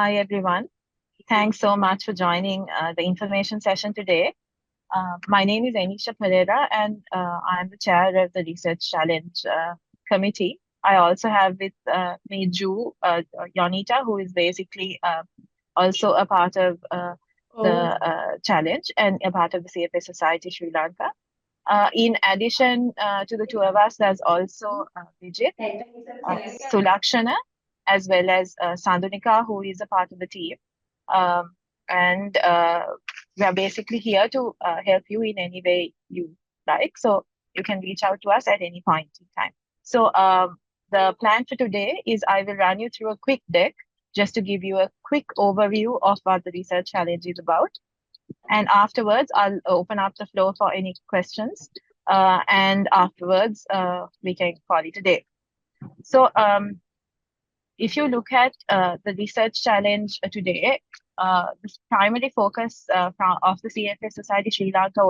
Hi, everyone. Thanks so much for joining the information session today. My name is Anisha Pereira, and I'm the chair of the Research Challenge Committee. I also have with me Yonita, who is basically also a part of the Oh, challenge and a part of the CFA Society Sri Lanka. In addition to the two of us, there's also Vijay, Sulakshana, as well as Sandunika, who is a part of the team. Um, and we are basically here to help you in any way you like. So you can reach out to us at any point in time. So the plan for today is I will run you through a quick deck just to give you a quick overview of what the research challenge is about. And afterwards, I'll open up the floor for any questions. And afterwards, we can call it a day. So if you look at the research challenge today, the primary focus of the CFA Society Sri Lanka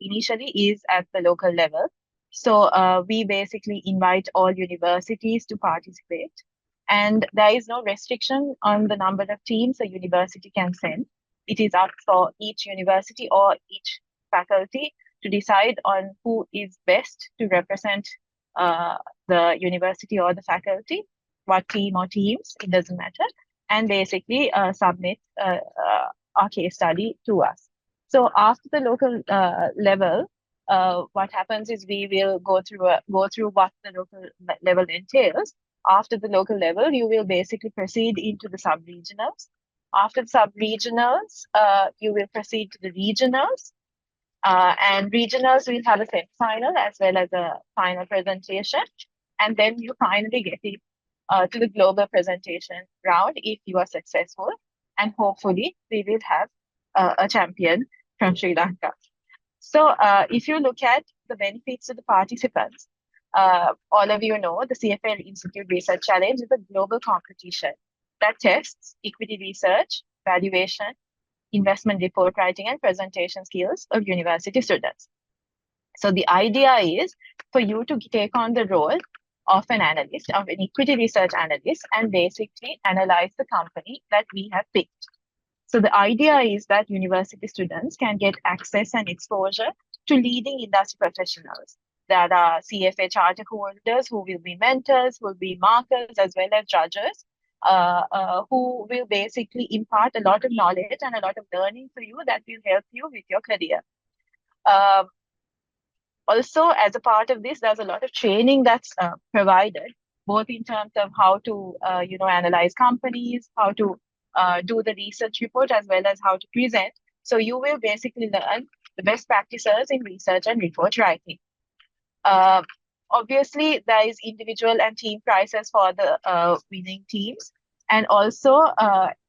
initially is at the local level. So we basically invite all universities to participate. And there is no restriction on the number of teams a university can send. It is up for each university or each faculty to decide on who is best to represent the university or the faculty, what team or teams, it doesn't matter, and basically submit our case study to us. So after the local level, what happens is we will go through what the local level entails. After the local level, you will basically proceed into the sub-regionals. After the sub-regionals, you will proceed to the regionals. And regionals will have a semi-final as well as a final presentation. And then you finally get it to the global presentation round if you are successful. And hopefully, we will have a champion from Sri Lanka. So, if you look at the benefits to the participants, all of you know the CFA Institute Research Challenge is a global competition that tests equity research, valuation, investment report writing, and presentation skills of university students. So the idea is for you to take on the role of an analyst, of an equity research analyst, and basically analyze the company that we have picked. So the idea is that university students can get access and exposure to leading industry professionals. That are CFA charter holders who will be mentors, who will be markers, as well as judges, who will basically impart a lot of knowledge and a lot of learning for you that will help you with your career. Um, Also, as a part of this, there's a lot of training that's provided, both in terms of how to, analyze companies, how to do the research report, as well as how to present. So you will basically learn the best practices in research and report writing. Uh, Obviously, there is individual and team prizes for the winning teams. And also,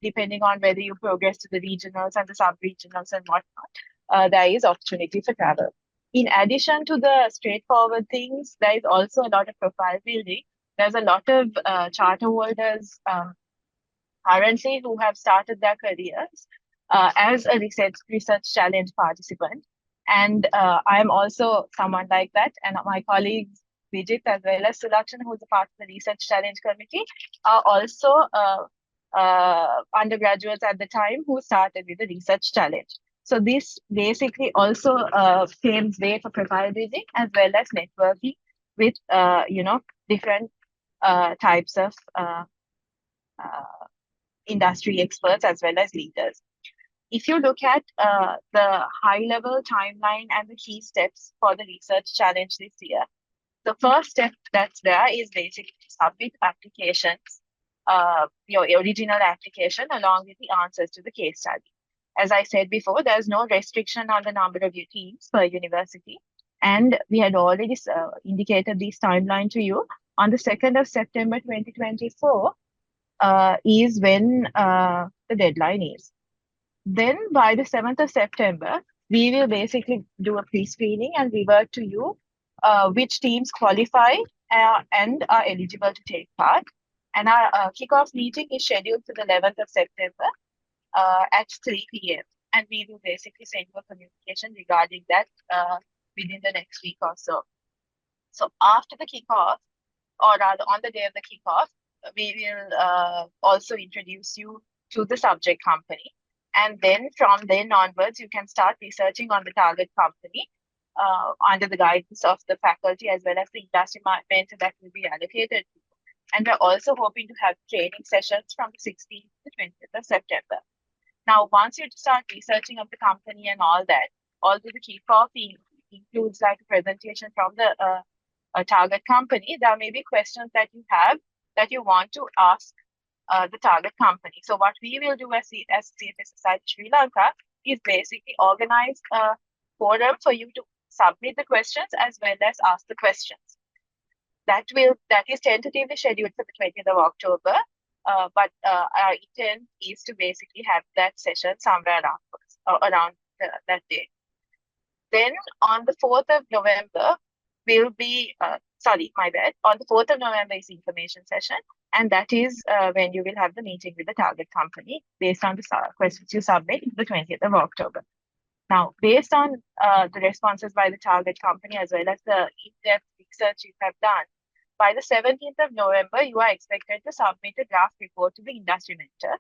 depending on whether you progress to the regionals and the sub-regionals and whatnot, there is opportunity for travel. In addition to the straightforward things, there is also a lot of profile building. There's a lot of charter holders currently who have started their careers as a research challenge participant. And I'm also someone like that. And my colleagues, Vijit as well as Sulakshan, who's a part of the research challenge committee, are also undergraduates at the time who started with the research challenge. So this basically also paves way for profile building as well as networking with different types of uh, industry experts as well as leaders. If you look at the high level timeline and the key steps for the research challenge this year, the first step that's there is basically to submit applications, your original application along with the answers to the case study. As I said before, there's no restriction on the number of your teams per university. And we had already indicated this timeline to you. On the 2nd of September 2024 is when the deadline is. Then by the 7th of September, we will basically do a pre-screening and revert to you which teams qualify and are eligible to take part. And our kickoff meeting is scheduled for the 11th of September at 3 p.m. And we will basically send you a communication regarding that within the next week or so. So after the kickoff, or rather on the day of the kickoff, we will also introduce you to the subject company. And then from then onwards, you can start researching on the target company under the guidance of the faculty as well as the industry mentor that will be allocated. And we're also hoping to have training sessions from the 16th to the 20th of September. Now, once you start researching of the company and all that, although the kickoff includes like a presentation from the target company, there may be questions that you have that you want to ask the target company. So what we will do as CFA Society Sri Lanka is basically organize a forum for you to submit the questions as well as ask the questions. That is tentatively scheduled for the 20th of October. But our intent is to basically have that session somewhere around that day. Then on the 4th of November will be, sorry, my bad. On the 4th of November is information session. And that is when you will have the meeting with the target company based on the questions you submit the 20th of October. Now, based on the responses by the target company as well as the in-depth research you have done, by the 17th of November, you are expected to submit a draft report to the industry mentor,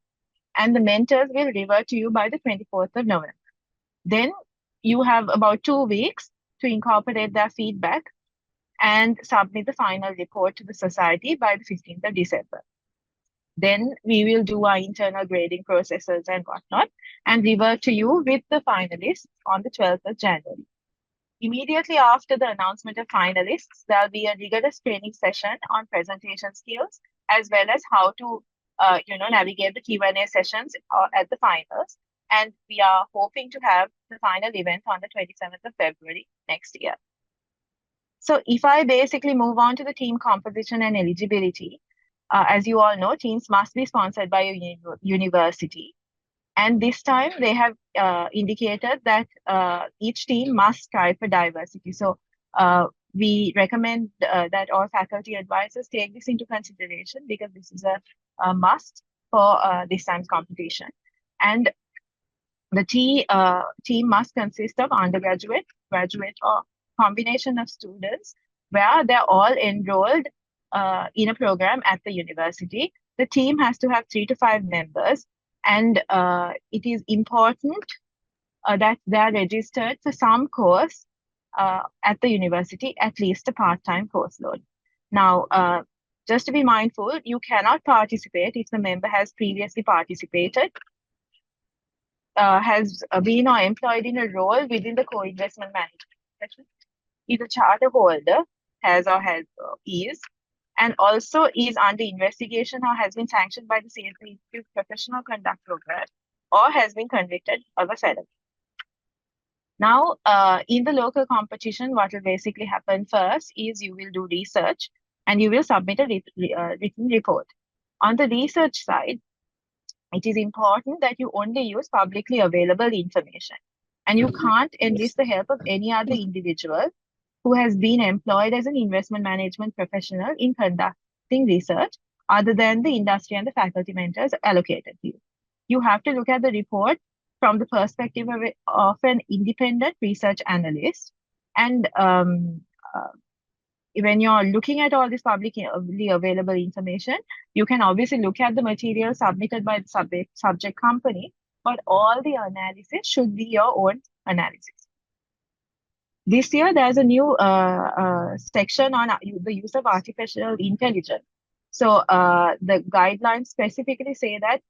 and the mentors will revert to you by the 24th of November. Then you have about 2 weeks to incorporate their feedback and submit the final report to the society by the 15th of December. Then we will do our internal grading processes and whatnot and revert to you with the finalists on the 12th of January. Immediately after the announcement of finalists, there'll be a rigorous training session on presentation skills as well as how to navigate the Q&A sessions at the finals. And we are hoping to have the final event on the 27th of February next year. So if I basically move on to the team composition and eligibility, as you all know, teams must be sponsored by a university. And this time they have indicated that each team must strive for diversity. So we recommend that all faculty advisors take this into consideration because this is a must for this time's competition. And the team must consist of undergraduate, graduate, or combination of students where they're all enrolled in a program at the university. The team has to have 3 to 5 members, and it is important that they're registered for some course at the university, at least a part-time course load. Now, just to be mindful, you cannot participate if the member has previously participated, has been or employed in a role within the co-investment management. If the charter holder has is, and also is under investigation or has been sanctioned by the CFA Institute Professional Conduct Program or has been convicted of a felony. Now, in the local competition, what will basically happen first is you will do research and you will submit a written report. On the research side, it is important that you only use publicly available information and you can't enlist the help of any other individual who has been employed as an investment management professional in conducting research other than the industry and the faculty mentors allocated to you. You have to look at the report from the perspective of an independent research analyst. And when you're looking at all this publicly available information, you can obviously look at the material submitted by the subject company, but all the analysis should be your own analysis. This year, there's a new section on the use of artificial intelligence. So the guidelines specifically say that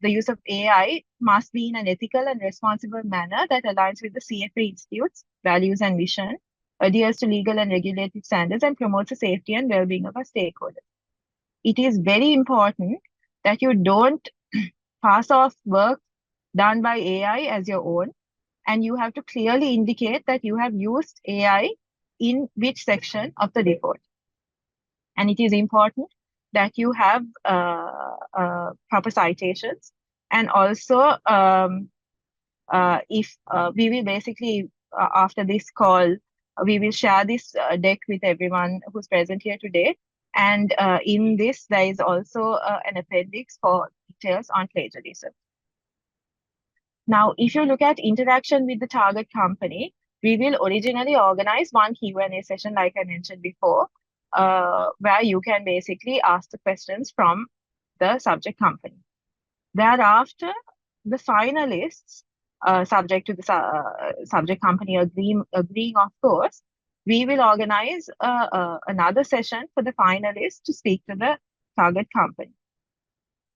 the use of AI must be in an ethical and responsible manner that aligns with the CFA Institute's values and mission, adheres to legal and regulatory standards, and promotes the safety and well-being of our stakeholders. It is very important that you don't pass off work done by AI as your own, and you have to clearly indicate that you have used AI in which section of the report. And it is important that you have proper citations. And also, if we will basically, after this call, we will share this deck with everyone who's present here today. And in this, there is also an appendix for details on plagiarism. Now, if you look at interaction with the target company, we will originally organize one Q&A session, like I mentioned before. where you can basically ask the questions from the subject company. Thereafter, the finalists, subject to the subject company agreeing, of course, we will organize another session for the finalists to speak to the target company.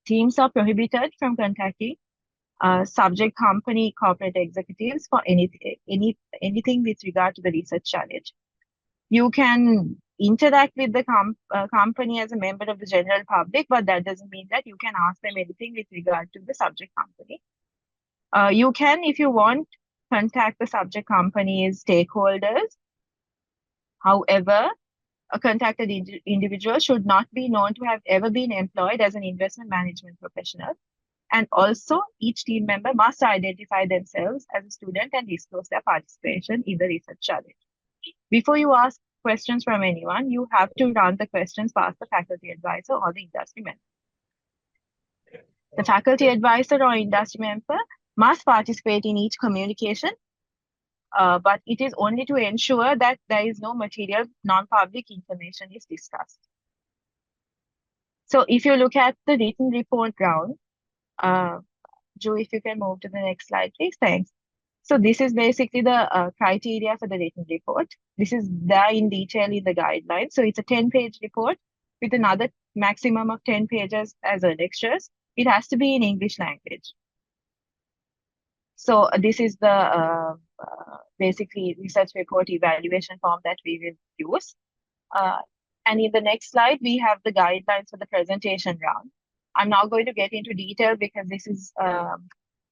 Teams are prohibited from contacting subject company corporate executives for anything with regard to the research challenge. You can interact with the company as a member of the general public, but that doesn't mean that you can ask them anything with regard to the subject company. You can, if you want, contact the subject company's stakeholders. However, a contacted individual should not be known to have ever been employed as an investment management professional. And also, each team member must identify themselves as a student and disclose their participation in the research challenge. Before you ask questions from anyone, you have to run the questions past the faculty advisor or the industry member. The faculty advisor or industry member must participate in each communication, but it is only to ensure that there is no material non-public information is discussed. So if you look at the written report round, Joe, if you can move to the next slide, please. Thanks. So this is basically the criteria for the written report. This is there in detail in the guidelines. So it's a 10-page report with another maximum of 10 pages as annexures. It has to be in English language. So this is the basically research report evaluation form that we will use. And in the next slide, we have the guidelines for the presentation round. I'm not going to get into detail because this is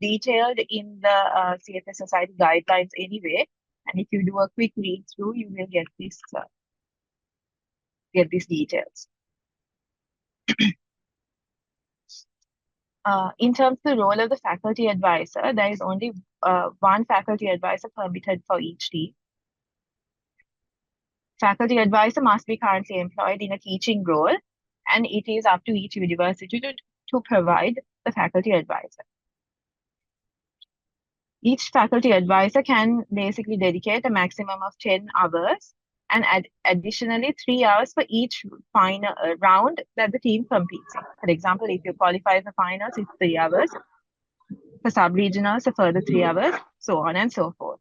detailed in the CFA Society guidelines anyway. And if you do a quick read through, you will get these details. In terms of the role of the faculty advisor, there is only one faculty advisor permitted for each team. Faculty advisor must be currently employed in a teaching role, and it is up to each university to provide the faculty advisor. Each faculty advisor can basically dedicate a maximum of 10 hours and additionally 3 hours for each final round that the team competes in. For example, if you qualify for finals, it's 3 hours. For sub-regionals, a further 3 hours, so on and so forth.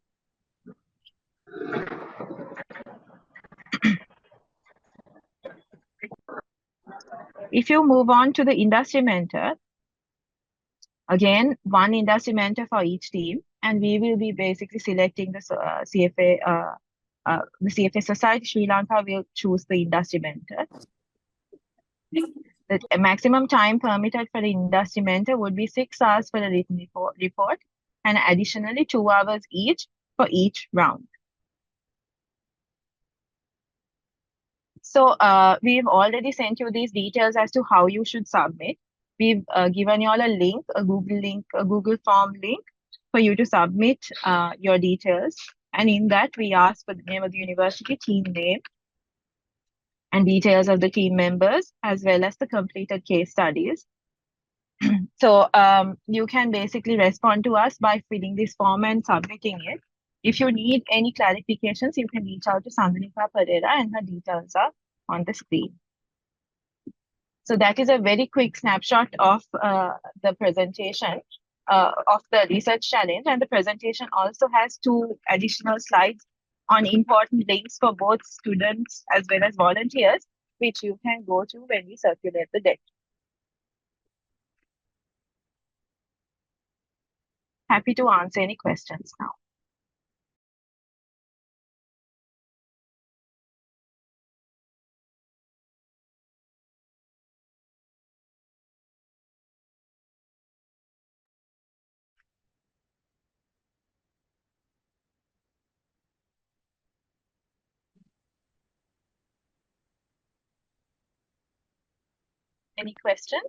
If you move on to the industry mentor, again, one industry mentor for each team, and we will be basically selecting the CFA. The CFA Society Sri Lanka will choose the industry mentor. The maximum time permitted for the industry mentor would be 6 hours for the written report and additionally 2 hours each for each round. So we've already sent you these details as to how you should submit. We've given you all a link, a Google form link for you to submit your details. And in that, we ask for the name of the university, team name, and details of the team members, as well as the completed case studies. So you can basically respond to us by filling this form and submitting it. If you need any clarifications, you can reach out to Sandanika Pereira, and her details are on the screen. So that is a very quick snapshot of the presentation of the research challenge. And the presentation also has 2 additional slides on important links for both students as well as volunteers, which you can go to when we circulate the deck. Happy to answer any questions now. Any questions?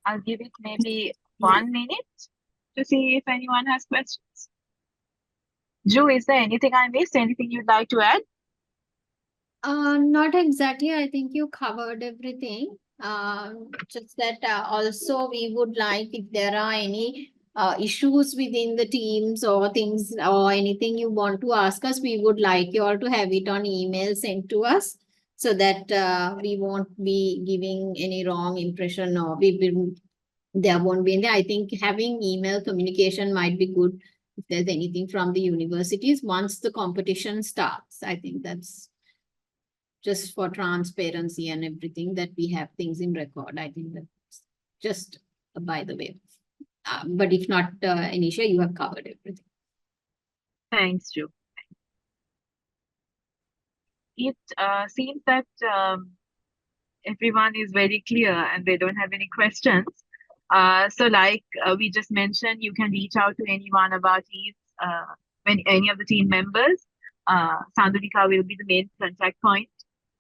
I'll give it maybe 1 minute to see if anyone has questions. Drew, is there anything I missed? Anything you'd like to add? Not exactly. I think you covered everything. Just that also we would like if there are any issues within the teams or things or anything you want to ask us, we would like you all to have it on email sent to us so that we won't be giving any wrong impression or there won't be any. I think having email communication might be good if there's anything from the universities once the competition starts. I think that's just for transparency and everything that we have things in record. I think that's just by the way. But if not, Anisha, you have covered everything. Thanks, Drew. It seems that everyone is very clear and they don't have any questions. So like we just mentioned, you can reach out to any one of our teams, any of the team members. Sandulika will be the main contact point,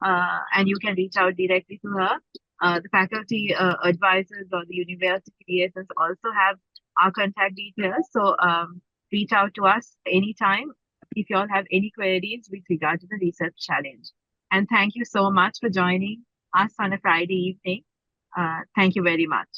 and you can reach out directly to her. The faculty advisors or the university liaisons also have our contact details. So reach out to us anytime if you all have any queries with regard to the research challenge. And thank you so much for joining us on a Friday evening. Thank you very much.